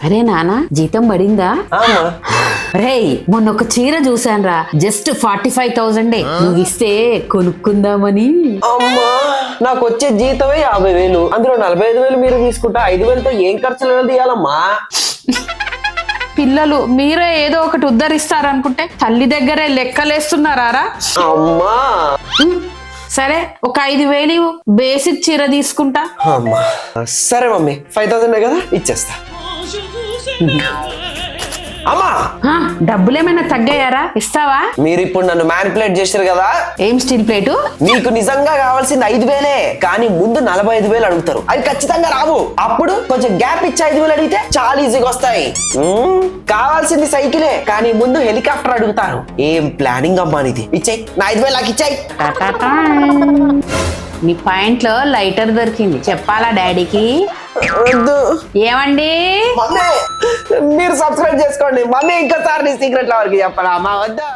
అరే నానా జీతం పడిందా? రేయ్ మొన్న ఒక చీర చూసాను రా, జస్ట్ 45,000 నువ్వు ఇస్తే కొనుక్కుందామని. అమ్మా నాకు వచ్చే జీతమే 50,000, అందులో 45,000 మీరు తీసుకుంటా 5,000తో ఏం ఖర్చులు తీయాలమ్మా? పిల్లలు మీరే ఏదో ఒకటి ఉద్ధరిస్తారనుకుంటే తల్లి దగ్గరే లెక్కలేస్తున్నారా? అమ్మా సరే ఒక 5,000 బేసిక్ చీర తీసుకుంటా. అమ్మా సరే మమ్మీ 5,000 కదా ఇచ్చేస్తా. అమ్మా డబ్బులేమైనా తగ్గాయారా? ఇస్తావా? మీరు ఇప్పుడు నన్ను మ్యానిపులేట్ చేశారు కదా. ఏం స్టీల్ ప్లేటు? మీకు నిజంగా కావాల్సింది 5,000, కానీ ముందు 45,000 అడుగుతారు. అవి ఖచ్చితంగా రావు. అప్పుడు కొంచెం గ్యాప్ ఇచ్చి 5,000 అడిగితే చాలా ఈజీగా వస్తాయి. కావాల్సింది సైకిలే, కానీ ముందు హెలికాప్టర్ అడుగుతారు. ఏం ప్లానింగ్ అమ్మా ఇది. ఇచ్చాయి నా 5,000 నాకు ఇచ్చాయి. నీ పాయింట్ లో లైటర్ దొరికింది, చెప్పాలా డాడీకి? వద్దు ఏమండి మమ్మీ, మీరు సబ్స్క్రైబ్ చేసుకోండి. మమ్మీ ఇంకోసారి నీ సీక్రెట్ లవర్కి చెప్పరా అమ్మా? వద్దా?